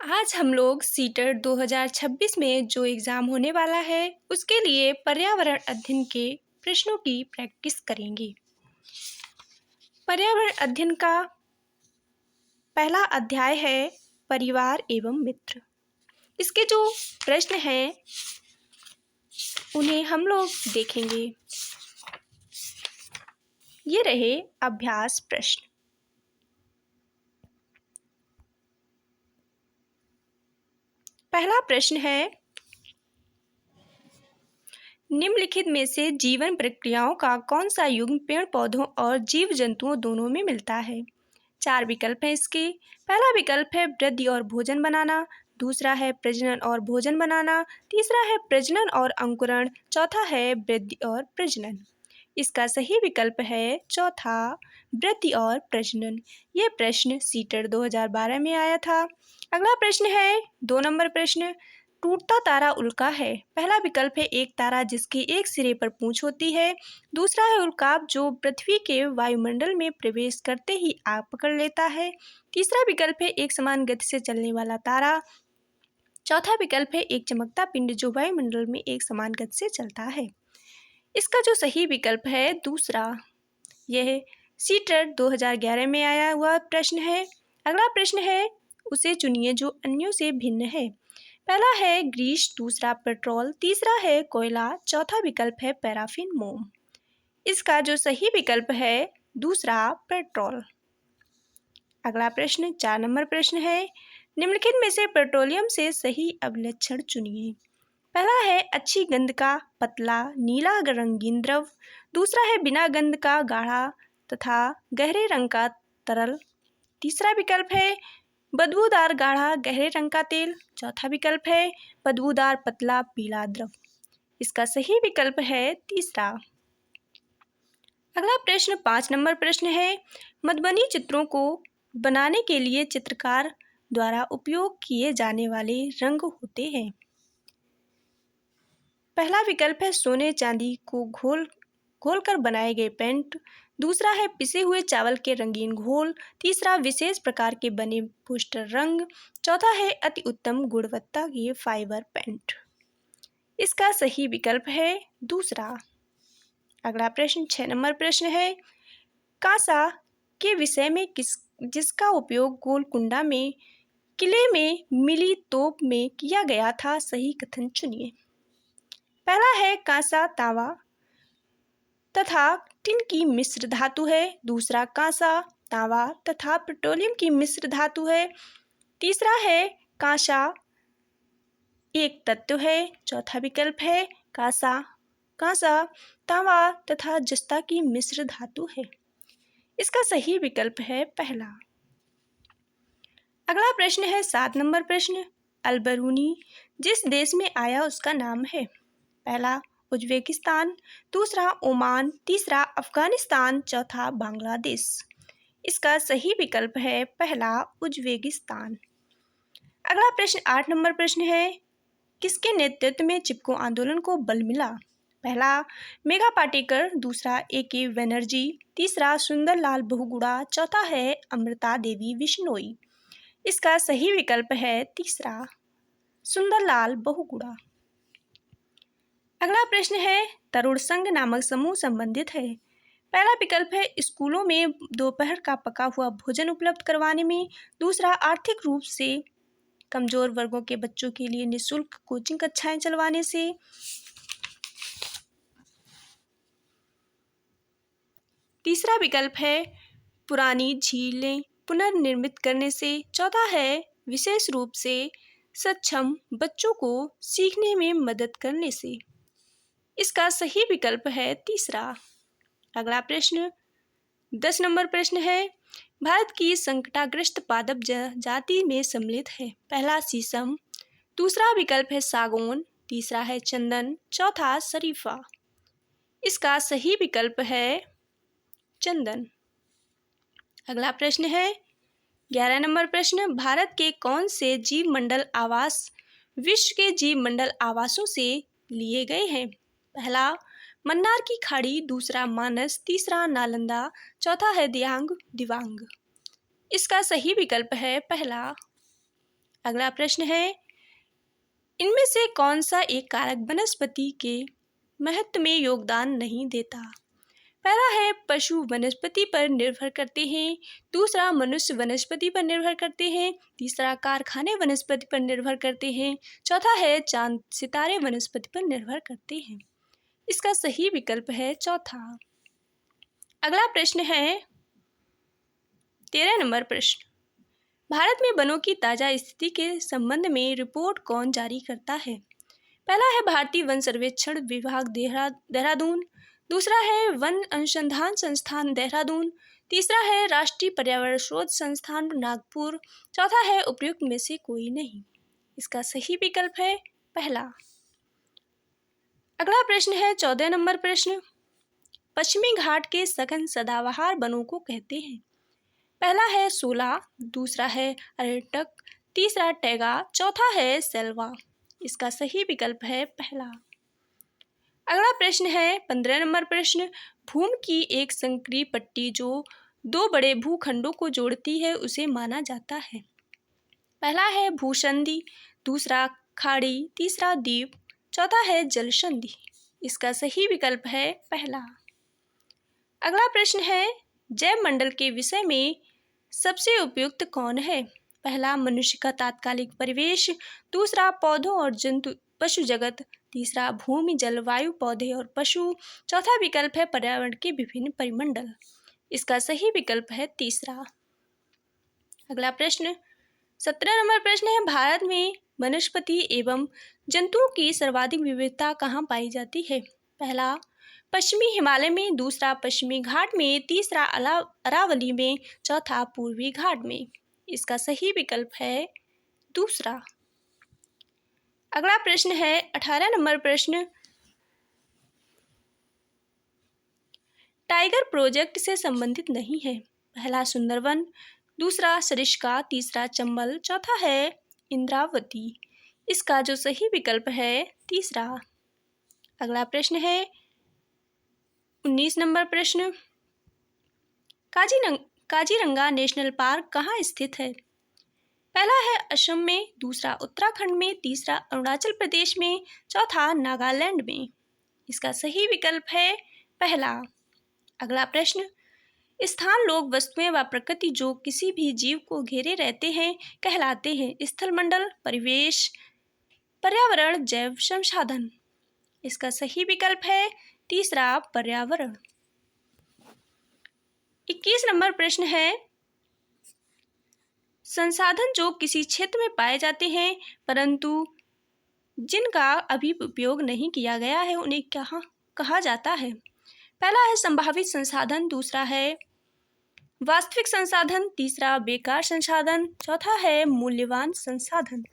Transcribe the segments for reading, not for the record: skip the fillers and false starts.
आज हम लोग सीटेट 2026 में जो एग्ज़ाम होने वाला है उसके लिए पर्यावरण अध्ययन के प्रश्नों की प्रैक्टिस करेंगे। पर्यावरण अध्ययन का पहला अध्याय है परिवार एवं मित्र। इसके जो प्रश्न हैं उन्हें हम लोग देखेंगे। ये रहे अभ्यास प्रश्न। पहला प्रश्न है, निम्नलिखित में से जीवन प्रक्रियाओं का कौन सा युग्म पेड़ पौधों और जीव जंतुओं दोनों में मिलता है? 4 विकल्प हैं इसके। पहला विकल्प है वृद्धि और भोजन बनाना, दूसरा है प्रजनन और भोजन बनाना, तीसरा है प्रजनन और अंकुरण, चौथा है वृद्धि और प्रजनन। इसका सही विकल्प है चौथा, वृद्धि और प्रजनन। ये प्रश्न सीटेट 2012 में आया था। अगला प्रश्न है 2 नंबर प्रश्न, टूटता तारा उल्का है। पहला विकल्प है एक तारा जिसके एक सिरे पर पूंछ होती है, दूसरा है उल्काप जो पृथ्वी के वायुमंडल में प्रवेश करते ही आग पकड़ लेता है, तीसरा विकल्प है एक समान गति से चलने वाला तारा, चौथा विकल्प है एक चमकता पिंड जो वायुमंडल में एक समान गति से चलता है। इसका जो सही विकल्प है दूसरा। यह सीटेट 2011 में आया हुआ प्रश्न है। अगला प्रश्न है, उसे चुनिए जो अन्यों से भिन्न है। पहला है ग्रीस, दूसरा पेट्रोल, तीसरा है कोयला, चौथा विकल्प है पैराफिन मोम। इसका जो सही विकल्प है दूसरा, पेट्रोल। अगला प्रश्न 4 नंबर प्रश्न है, निम्नलिखित में से पेट्रोलियम से सही अभिलक्षण चुनिए। पहला है अच्छी गंध का पतला नीला रंगीन द्रव, दूसरा है बिना गंध का गाढ़ा तथा गहरे रंग का तरल, तीसरा विकल्प है बदबूदार गाढ़ा गहरे रंग का तेल, चौथा विकल्प है बदबूदार पतला पीला द्रव। इसका सही विकल्प है तीसरा। अगला प्रश्न 5 नंबर प्रश्न है, मधुबनी चित्रों को बनाने के लिए चित्रकार द्वारा उपयोग किए जाने वाले रंग होते हैं। पहला विकल्प है सोने चांदी को घोलकर बनाए गए पेंट, दूसरा है पिसे हुए चावल के रंगीन घोल, तीसरा विशेष प्रकार के बने पोस्टर रंग, चौथा है अति उत्तम गुणवत्ता के फाइबर पेंट। इसका सही विकल्प है दूसरा। अगला प्रश्न 6 नंबर प्रश्न है, कांसा के विषय में जिसका उपयोग गोलकुंडा में किले में मिली तोप में किया गया था, सही कथन चुनिए। पहला है कांसा तांबा तथा टिन की मिश्र धातु है, दूसरा कांसा तांबा तथा पेट्रोलियम की मिश्र धातु है, तीसरा है कांसा एक तत्व है, चौथा विकल्प है कांसा तांबा तथा जस्ता की मिश्र धातु है। इसका सही विकल्प है पहला। अगला प्रश्न है 7 नंबर प्रश्न, अलबरूनी जिस देश में आया उसका नाम है। पहला उज्बेकिस्तान, दूसरा ओमान, तीसरा अफगानिस्तान, चौथा बांग्लादेश। इसका सही विकल्प है पहला, उज्बेकिस्तान। अगला प्रश्न 8 नंबर प्रश्न है, किसके नेतृत्व में चिपको आंदोलन को बल मिला। पहला मेघा पाटेकर, दूसरा A.K. बनर्जी, तीसरा सुंदरलाल बहुगुणा, चौथा है अमृता देवी बिश्नोई। इसका सही विकल्प है तीसरा, सुंदरलाल बहुगुणा। अगला प्रश्न है, तरुण संघ नामक समूह संबंधित है। पहला विकल्प है स्कूलों में दोपहर का पका हुआ भोजन उपलब्ध करवाने में, दूसरा आर्थिक रूप से कमजोर वर्गों के बच्चों के लिए निःशुल्क कोचिंग कक्षाएं चलवाने से, तीसरा विकल्प है पुरानी झीलें पुनर्निर्मित करने से, चौथा है विशेष रूप से सक्षम बच्चों को सीखने में मदद करने से। इसका सही विकल्प है तीसरा। अगला प्रश्न 10 नंबर प्रश्न है, भारत की संकटाग्रस्त पादप जाति में सम्मिलित है। पहला शीशम, दूसरा विकल्प है सागौन, तीसरा है चंदन, चौथा शरीफा। इसका सही विकल्प है चंदन। अगला प्रश्न है 11 नंबर प्रश्न, भारत के कौन से जीव मंडल आवास विश्व के जीव मंडल आवासों से लिए गए हैं। पहला मन्नार की खाड़ी, दूसरा मानस, तीसरा नालंदा, चौथा है दियांग दिवांग। इसका सही विकल्प है पहला। अगला प्रश्न है, इनमें से कौन सा एक कारक वनस्पति के महत्व में योगदान नहीं देता? पहला है पशु वनस्पति पर निर्भर करते हैं, दूसरा मनुष्य वनस्पति पर निर्भर करते हैं, तीसरा कारखाने वनस्पति पर निर्भर करते हैं, चौथा है चांद सितारे वनस्पति पर निर्भर करते हैं। इसका सही विकल्प है चौथा। अगला प्रश्न है 13 नंबर प्रश्न, भारत में वनों की ताज़ा स्थिति के संबंध में रिपोर्ट कौन जारी करता है? पहला है भारतीय वन सर्वेक्षण विभाग देहरादून, दूसरा है वन अनुसंधान संस्थान देहरादून, तीसरा है राष्ट्रीय पर्यावरण शोध संस्थान नागपुर, चौथा है उपयुक्त में से कोई नहीं। इसका सही विकल्प है पहला। अगला प्रश्न है 14 नंबर प्रश्न, पश्चिमी घाट के सघन सदाबहार वनों को कहते हैं? पहला है शोला, दूसरा है अरटक, तीसरा टैगा, चौथा है सेल्वा। इसका सही विकल्प है पहला। अगला प्रश्न है 15 नंबर प्रश्न, भूमि की एक संकरी पट्टी जो दो बड़े भूखंडों को जोड़ती है उसे माना जाता है? पहला है भूसंधि, दूसरा खाड़ी, तीसरा द्वीप, चौथा है जलसंधि। इसका सही विकल्प है पहला। अगला प्रश्न है जैव मंडल के विषय में सबसे उपयुक्त कौन है? पहला मनुष्य का तात्कालिक परिवेश, दूसरा पौधों और जंतु पशु जगत, तीसरा भूमि जलवायु पौधे और पशु, चौथा विकल्प है पर्यावरण के विभिन्न परिमंडल। इसका सही विकल्प है तीसरा। अगला प्रश्न 17 नंबर प्रश्न है, भारत में वनस्पति एवं जंतुओं की सर्वाधिक विविधता कहाँ पाई जाती है? पहला पश्चिमी हिमालय में, दूसरा पश्चिमी घाट में, तीसरा अरावली में, चौथा पूर्वी घाट में। इसका सही विकल्प है दूसरा। अगला प्रश्न है 18 नंबर प्रश्न, टाइगर प्रोजेक्ट से संबंधित नहीं है? पहला सुंदरवन, दूसरा सरिस्का, तीसरा चंबल, चौथा है इंद्रावती। इसका जो सही विकल्प है तीसरा। अगला प्रश्न है 19 नंबर प्रश्न, काजीरंगा नेशनल पार्क कहाँ स्थित है? पहला है असम में, दूसरा उत्तराखंड में, तीसरा अरुणाचल प्रदेश में, चौथा नागालैंड में। इसका सही विकल्प है पहला। अगला प्रश्न, स्थान, लोग, वस्तुएं व प्रकृति जो किसी भी जीव को घेरे रहते हैं कहलाते हैं स्थलमंडल, परिवेश, पर्यावरण, जैव संसाधन। इसका सही विकल्प है तीसरा पर्यावरण। 21 नंबर प्रश्न है, संसाधन जो किसी क्षेत्र में पाए जाते हैं परंतु जिनका अभी उपयोग नहीं किया गया है उन्हें क्या कहा जाता है? पहला है संभावित संसाधन, दूसरा है वास्तविक संसाधन, तीसरा बेकार संसाधन, चौथा है मूल्यवान संसाधन।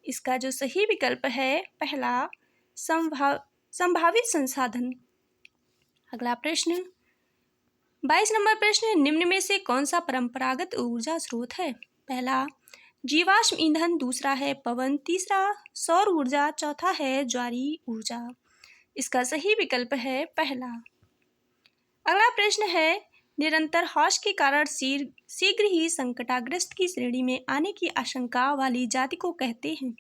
इसका जो सही विकल्प है पहला संभावित संसाधन। अगला प्रश्न 22 नंबर प्रश्न, निम्न में से कौन सा परंपरागत ऊर्जा स्रोत है? पहला जीवाश्म ईंधन, दूसरा है पवन, तीसरा सौर ऊर्जा, चौथा है ज्वारीय ऊर्जा। इसका सही विकल्प है पहला। अगला प्रश्न है, निरंतर ह्रास के कारण शीघ्र ही संकटाग्रस्त की श्रेणी में आने की आशंका वाली जाति को कहते हैं?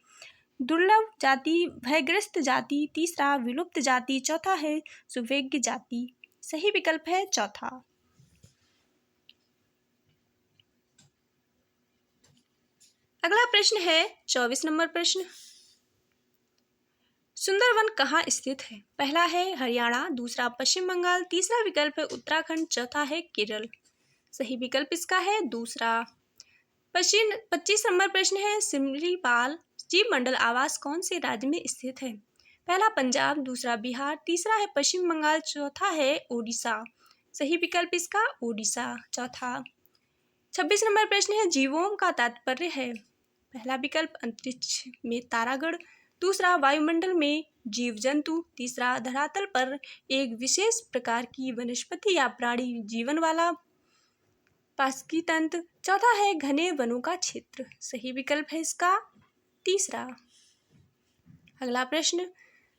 दुर्लभ जाति, भयग्रस्त जाति, तीसरा विलुप्त जाति, चौथा है सुवेग्य जाति। सही विकल्प है चौथा। अगला प्रश्न है 24 नंबर प्रश्न, सुंदरवन कहाँ स्थित है? पहला है हरियाणा, दूसरा पश्चिम बंगाल, तीसरा विकल्प है उत्तराखंड, चौथा है केरल। सही विकल्प इसका है दूसरा। 25 नंबर प्रश्न है, सिमलीपाल जीव मंडल आवास कौन से राज्य में स्थित है? पहला पंजाब, दूसरा बिहार, तीसरा है पश्चिम बंगाल, चौथा है उड़ीसा। सही विकल्प इसका उड़ीसा चौथा। 26 नंबर प्रश्न है, जीवों का तात्पर्य है? पहला विकल्प अंतरिक्ष में तारागण, दूसरा वायुमंडल में जीव जंतु, तीसरा धरातल पर एक विशेष प्रकार की वनस्पति या प्राणी जीवन वाला पारस्की तंत्र, चौथा है घने वनों का क्षेत्र। सही विकल्प है इसका तीसरा। अगला प्रश्न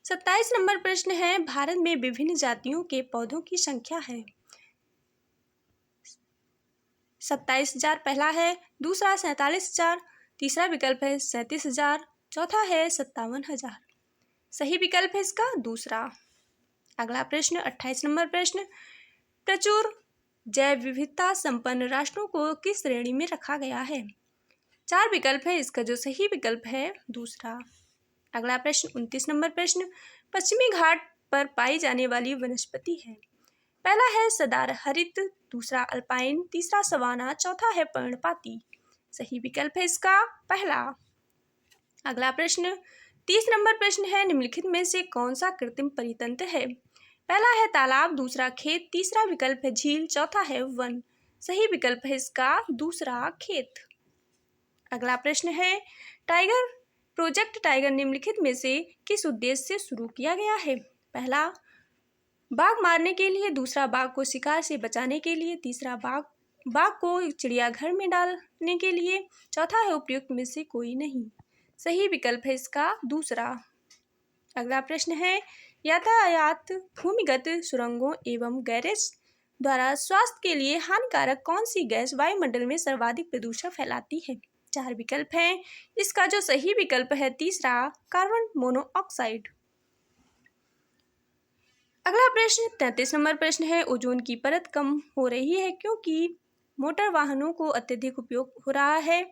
27 नंबर प्रश्न है, भारत में विभिन्न जातियों के पौधों की संख्या है? 27,000 पहला है, दूसरा 47,000, तीसरा विकल्प है 37,000, चौथा है 57,000। सही विकल्प है इसका दूसरा। अगला प्रश्न 28 नंबर प्रश्न, प्रचुर जैव विविधता संपन्न राष्ट्रों को किस श्रेणी में रखा गया है? 4 विकल्प है, इसका जो सही विकल्प है दूसरा। अगला प्रश्न 29 नंबर प्रश्न, पश्चिमी घाट पर पाई जाने वाली वनस्पति है। पहला है सदाहरित, दूसरा अल्पाइन, तीसरा सवाना, चौथा है पर्णपाती। सही विकल्प है इसका पहला। अगला प्रश्न 30 नंबर प्रश्न है, निम्नलिखित में से कौन सा कृत्रिम परितंत्र है? पहला है तालाब, दूसरा खेत, तीसरा विकल्प है झील, चौथा है वन। सही विकल्प है इसका दूसरा खेत। अगला प्रश्न है, टाइगर प्रोजेक्ट टाइगर निम्नलिखित में से किस उद्देश्य से शुरू किया गया है? पहला बाघ मारने के लिए, दूसरा बाघ को शिकार से बचाने के लिए, तीसरा बाघ को चिड़ियाघर में डालने के लिए, चौथा है उपयुक्त में से कोई नहीं। सही विकल्प है इसका दूसरा। अगला प्रश्न है, यातायात, भूमिगत सुरंगों एवं गैरेज द्वारा स्वास्थ्य के लिए हानिकारक कौन सी गैस वायुमंडल में सर्वाधिक प्रदूषण फैलाती है? 4 विकल्प हैं, इसका जो सही विकल्प है तीसरा, कार्बन मोनोऑक्साइड। अगला प्रश्न 33 नंबर प्रश्न है, ओजोन की परत कम हो रही है क्योंकि मोटर वाहनों को अत्यधिक उपयोग हो रहा है,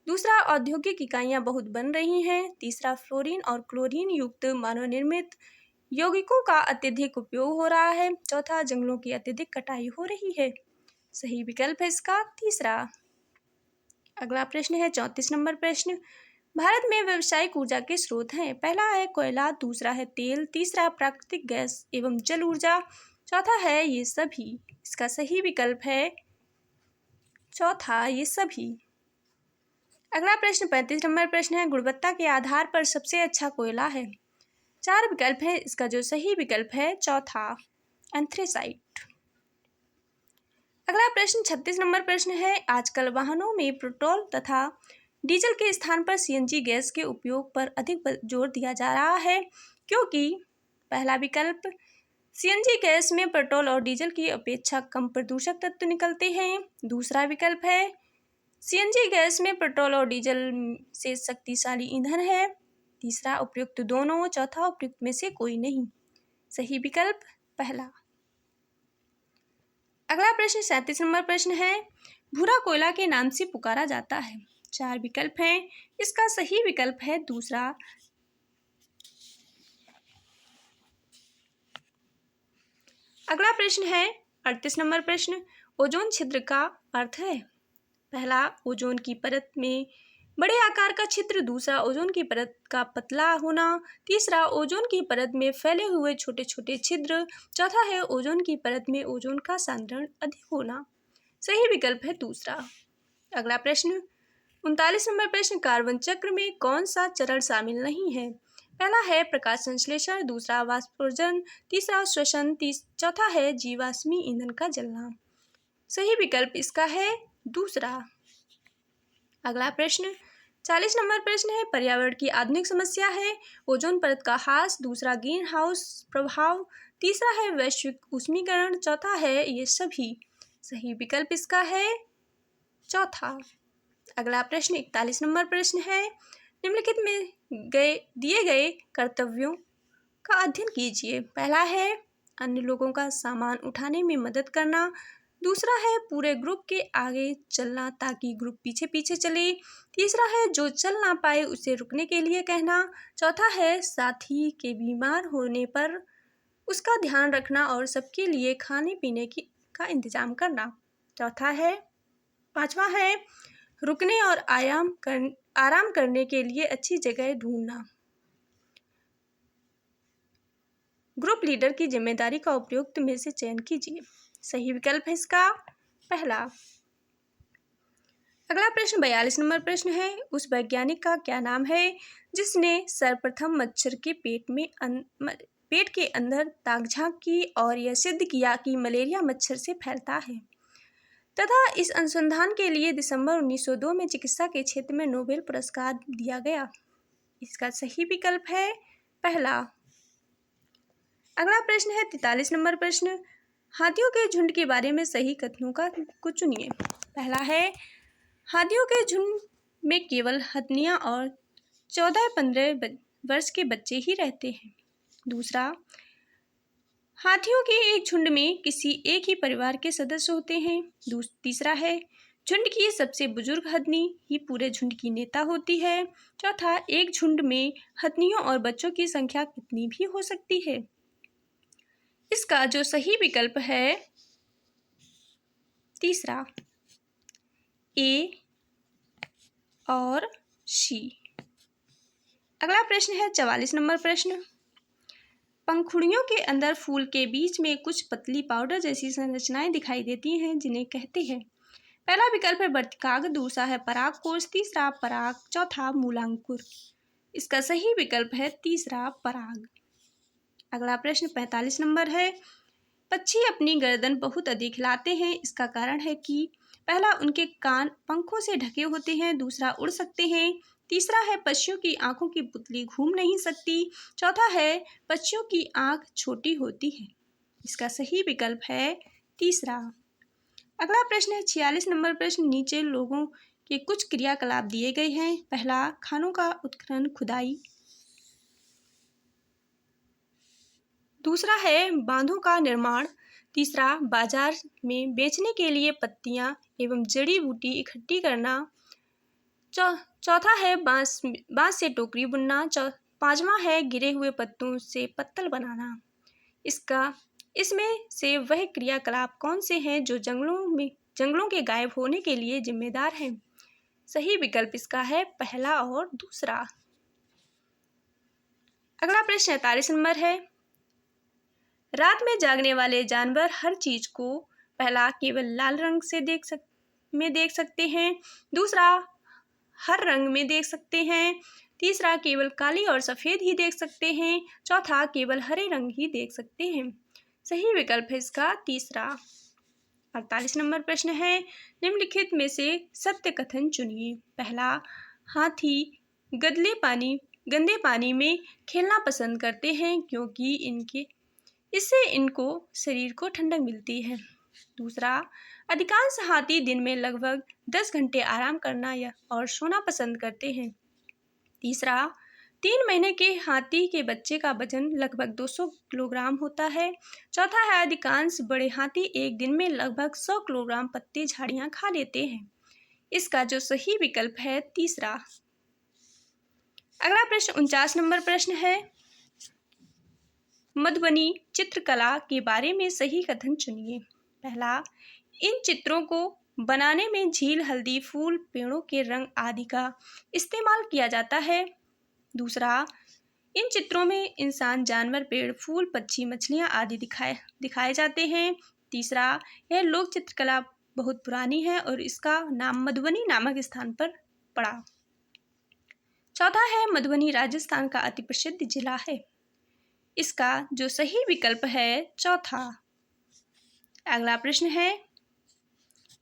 दूसरा औद्योगिक इकाइयां बहुत बन रही हैं, तीसरा फ्लोरीन और क्लोरीन युक्त मानव निर्मित यौगिकों का अत्यधिक उपयोग हो रहा है, चौथा जंगलों की अत्यधिक कटाई हो रही है। सही विकल्प है इसका तीसरा। अगला प्रश्न है 34 नंबर प्रश्न, भारत में व्यावसायिक ऊर्जा के स्रोत हैं। पहला है कोयला, दूसरा है तेल, तीसरा प्राकृतिक गैस एवं जल ऊर्जा, चौथा है ये सभी। इसका सही विकल्प है चौथा, ये सभी। अगला प्रश्न 35 नंबर प्रश्न है, गुणवत्ता के आधार पर सबसे अच्छा कोयला है। 4 विकल्प है, इसका जो सही विकल्प है चौथा, एंथ्रेसाइट। अगला प्रश्न 36 नंबर प्रश्न है, आजकल वाहनों में पेट्रोल तथा डीजल के स्थान पर सीएनजी गैस के उपयोग पर अधिक जोर दिया जा रहा है क्योंकि पहला विकल्प, सीएनजी गैस में पेट्रोल और डीजल की अपेक्षा कम प्रदूषक तत्व निकलते हैं, दूसरा विकल्प है, सीएनजी गैस में पेट्रोल और डीजल से शक्तिशाली ईंधन है, तीसरा उपयुक्त दोनों, चौथा उपयुक्त में से कोई नहीं। सही विकल्प पहला। अगला प्रश्न 37 नंबर प्रश्न है, भूरा कोयला के नाम से पुकारा जाता है। 4 विकल्प हैं, इसका सही विकल्प है दूसरा। अगला प्रश्न है 38 नंबर प्रश्न, ओजोन छिद्र का अर्थ है। पहला, ओजोन की परत में बड़े आकार का छिद्र, दूसरा ओजोन की परत का पतला होना, तीसरा ओजोन की परत में फैले हुए छोटे छोटे छिद्र, चौथा है ओजोन की परत में ओजोन का सांद्रण अधिक होना। सही विकल्प है दूसरा। अगला प्रश्न 39 नंबर प्रश्न, कार्बन चक्र में कौन सा चरण शामिल नहीं है? पहला है प्रकाश संश्लेषण, दूसरा वाष्पोत्सर्जन, तीसरा श्वसन, चौथा है जीवाश्मी ईंधन का जलना। सही विकल्प इसका है दूसरा। अगला प्रश्न 40 नंबर प्रश्न है, पर्यावरण की आधुनिक समस्या है। ओजोन परत का ह्रास, दूसरा ग्रीन हाउस प्रभाव, तीसरा है वैश्विक ऊष्मीकरण, चौथा है ये सभी। सही विकल्प इसका है चौथा। अगला प्रश्न 41 नंबर प्रश्न है, निम्नलिखित में दिए गए कर्तव्यों का अध्ययन कीजिए। पहला है अन्य लोगों का सामान उठाने में मदद करना, दूसरा है पूरे ग्रुप के आगे चलना ताकि ग्रुप पीछे पीछे चले, तीसरा है जो चल ना पाए उसे रुकने के लिए कहना, चौथा है साथी के बीमार होने पर उसका ध्यान रखना और सबके लिए खाने पीने का इंतजाम करना, पांचवा है रुकने और आराम करने के लिए अच्छी जगह ढूंढना। ग्रुप लीडर की जिम्मेदारी का उपयुक्त में से चयन कीजिए। सही विकल्प है इसका पहला। अगला प्रश्न 42 नंबर प्रश्न है, उस वैज्ञानिक का क्या नाम है जिसने सर्वप्रथम मच्छर के पेट के अंदर ताक झांक की और यह सिद्ध किया कि मलेरिया मच्छर से फैलता है तथा इस अनुसंधान के लिए दिसंबर 1902 में चिकित्सा के क्षेत्र में नोबेल पुरस्कार दिया गया। इसका सही विकल्प है पहला। अगला प्रश्न है 43 नंबर प्रश्न, हाथियों के झुंड के बारे में सही कथनों को चुनिए। पहला है, हाथियों के झुंड में केवल हथनियाँ और 14-15 वर्ष के बच्चे ही रहते हैं। दूसरा, हाथियों के एक झुंड में किसी एक ही परिवार के सदस्य होते हैं। तीसरा है, झुंड की सबसे बुजुर्ग हथनी ही पूरे झुंड की नेता होती है। चौथा, एक झुंड में हथनियों और बच्चों की संख्या कितनी भी हो सकती है। इसका जो सही विकल्प है तीसरा, ए और सी। अगला प्रश्न है 44 नंबर प्रश्न। पंखुड़ियों के अंदर फूल के बीच में कुछ पतली पाउडर जैसी संरचनाएं दिखाई देती हैं, जिन्हें कहते हैं। पहला विकल्प है वर्तिकाग्र, दूसरा है परागकोश, तीसरा पराग, चौथा मूलांकुर। इसका सही विकल्प है तीसरा, पराग। अगला प्रश्न 45 नंबर है। पक्षी अपनी गर्दन बहुत अधिक हिलाते हैं, इसका कारण है कि पहला, उनके कान पंखों से ढके होते हैं, दूसरा, उड़ सकते हैं, तीसरा है पक्षियों की आंखों की पुतली घूम नहीं सकती, चौथा है पक्षियों की आंख छोटी होती है। इसका सही विकल्प है तीसरा। अगला प्रश्न है 46 नंबर प्रश्न। नीचे लोगों के कुछ क्रियाकलाप दिए गए हैं। पहला, खानों का उत्खनन, खुदाई। दूसरा है बांधों का निर्माण। तीसरा, बाजार में बेचने के लिए पत्तियां एवं जड़ी बूटी इकट्ठी करना। चौथा है बांस से टोकरी बुनना। पांचवा है गिरे हुए पत्तों से पत्तल बनाना। इसमें से वह क्रियाकलाप कौन से हैं जो जंगलों के गायब होने के लिए जिम्मेदार हैं। सही विकल्प इसका है पहला और दूसरा। अगला प्रश्न 47 नंबर है। रात में जागने वाले जानवर हर चीज को पहला, केवल लाल रंग से देख सकते हैं, दूसरा, हर रंग में देख सकते हैं, तीसरा, केवल काली और सफेद ही देख सकते हैं, चौथा, केवल हरे रंग ही देख सकते हैं। सही विकल्प है इसका तीसरा। 48 नंबर प्रश्न है। निम्नलिखित में से सत्य कथन चुनिए। पहला, हाथी गंदे पानी में खेलना पसंद करते हैं क्योंकि इससे इनको शरीर को ठंडक मिलती है। दूसरा, अधिकांश हाथी दिन में लगभग 10 घंटे आराम करना और सोना पसंद करते हैं। तीसरा, 3 महीने के हाथी के बच्चे का वजन लगभग 200 किलोग्राम होता है। चौथा है, अधिकांश बड़े हाथी एक दिन में लगभग 100 किलोग्राम पत्ते झाड़ियाँ खा लेते हैं। इसका जो सही विकल्प है तीसरा। अगला प्रश्न 49 नंबर प्रश्न है। मधुबनी चित्रकला के बारे में सही कथन चुनिए। पहला, इन चित्रों को बनाने में झील, हल्दी, फूल, पेड़ों के रंग आदि का इस्तेमाल किया जाता है। दूसरा, इन चित्रों में इंसान, जानवर, पेड़, फूल, पक्षी, मछलियाँ आदि दिखाए जाते हैं। तीसरा, यह लोक चित्रकला बहुत पुरानी है और इसका नाम मधुबनी नामक स्थान पर पड़ा। चौथा है, मधुबनी राजस्थान का अति प्रसिद्ध जिला है। इसका जो सही विकल्प है चौथा। अगला प्रश्न है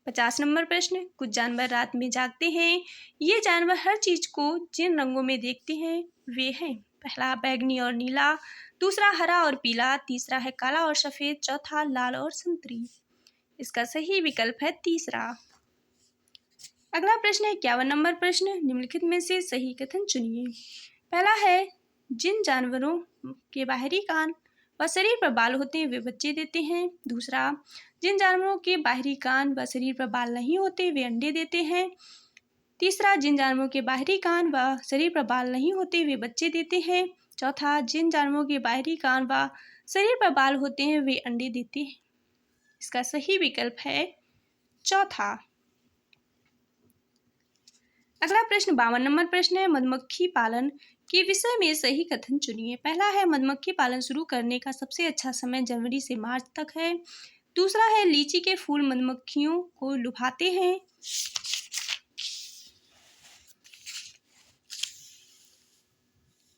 50 नंबर प्रश्न। कुछ जानवर रात में जागते हैं। ये जानवर हर चीज को जिन रंगों में देखते हैं वे हैं। पहला, बैगनी और नीला, दूसरा, हरा और पीला, तीसरा है काला और सफेद, चौथा, लाल और संतरी। इसका सही विकल्प है तीसरा। अगला प्रश्न है 51 नंबर प्रश्न। निम्नलिखित में से सही कथन चुनिए। पहला है, जिन जानवरों के बाहरी कान व शरीर पर बाल होते हैं वे बच्चे देते हैं। दूसरा, जिन जानवरों के बाहरी कान व शरीर पर बाल नहीं होते वे अंडे देते हैं। तीसरा, जिन जानवरों के बाहरी कान व शरीर पर बाल नहीं होते वे बच्चे देते हैं। चौथा, जिन जानवरों के बाहरी कान व शरीर पर बाल होते हैं वे अंडे देते हैं। इसका सही विकल्प है चौथा। अगला प्रश्न 52 नंबर प्रश्न है। मधुमक्खी पालन के विषय में सही कथन चुनिए। पहला है, मधुमक्खी पालन शुरू करने का सबसे अच्छा समय जनवरी से मार्च तक है। दूसरा है, लीची के फूल मधुमक्खियों को लुभाते हैं।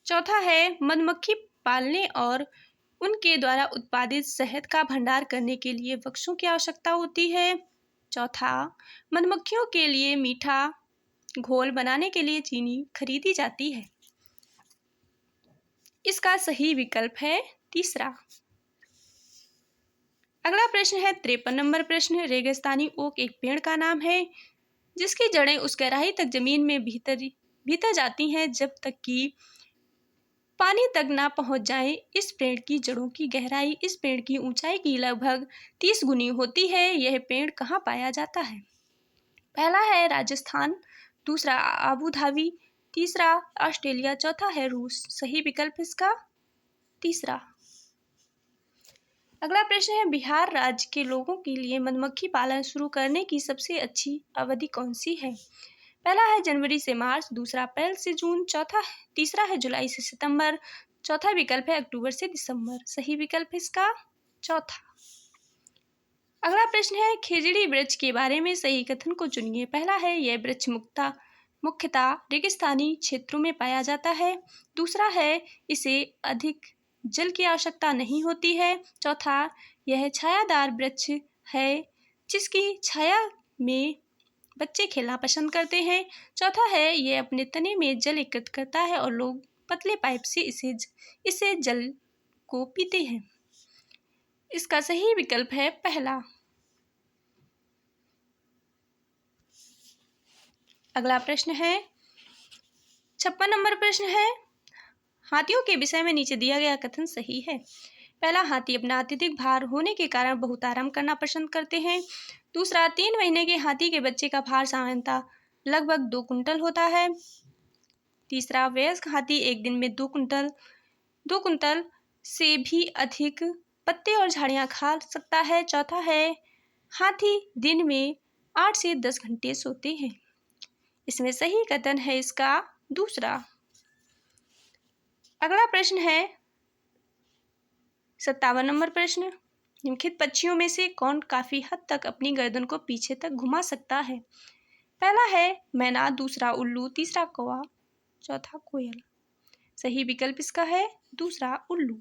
चौथा है, मधुमक्खी पालने और उनके द्वारा उत्पादित शहद का भंडार करने के लिए वृक्षों की आवश्यकता होती है। चौथा, मधुमक्खियों के लिए मीठा घोल बनाने के लिए चीनी खरीदी जाती है। इसका सही विकल्प है तीसरा। अगला प्रश्न है 53 नंबर प्रश्न। रेगिस्तानी ओक एक पेड़ का नाम है। जिसकी जड़ें उस गहराई तक जमीन में भीतर जाती हैं जब तक कि पानी तक ना पहुंच जाए। इस पेड़ की जड़ों की गहराई इस पेड़ की ऊंचाई की लगभग 30 गुनी होती है। यह पेड़ कहाँ पाया जाता है? पहला है राजस्थान, दूसरा आबू धाबी, तीसरा ऑस्ट्रेलिया, चौथा है रूस। सही विकल्प इसका तीसरा। अगला प्रश्न है, बिहार राज्य के लोगों के लिए मधुमक्खी पालन शुरू करने की सबसे अच्छी अवधि कौन सी है? पहला है जनवरी से मार्च, दूसरा अप्रैल से जून, तीसरा है जुलाई से सितंबर, चौथा विकल्प है अक्टूबर से दिसंबर। सही विकल्प इसका चौथा। अगला प्रश्न है, खेजड़ी वृक्ष के बारे में सही कथन को चुनिए। पहला है, यह वृक्ष मुख्यतः रेगिस्तानी क्षेत्रों में पाया जाता है। दूसरा है, इसे अधिक जल की आवश्यकता नहीं होती है। चौथा, यह छायादार वृक्ष है जिसकी छाया में बच्चे खेलना पसंद करते हैं। चौथा है, यह अपने तने में जल एकत्रित करता है और लोग पतले पाइप से इसे जल को पीते हैं। इसका सही विकल्प है पहला। अगला प्रश्न है, 56 नंबर प्रश्न है, हाथियों के विषय में नीचे दिया गया कथन सही है। पहला, हाथी अपना अत्यधिक भार होने के कारण बहुत आराम करना पसंद करते हैं। दूसरा, 3 महीने के हाथी के बच्चे का भार सामान्यतः लगभग 2 कुंटल होता है। तीसरा, वयस्क हाथी एक दिन में 2 कुंटल से भी अधिक पत्ते और झाड़ियां खा सकता है। चौथा है, हाथी दिन में 8 से 10 घंटे सोते हैं। इसमें सही कथन है इसका दूसरा। अगला प्रश्न है 57 नंबर प्रश्न, निम्नलिखित पक्षियों में से कौन काफी हद तक अपनी गर्दन को पीछे तक घुमा सकता है? पहला है मैना, दूसरा उल्लू, तीसरा कौवा, चौथा कोयल। सही विकल्प इसका है दूसरा उल्लू।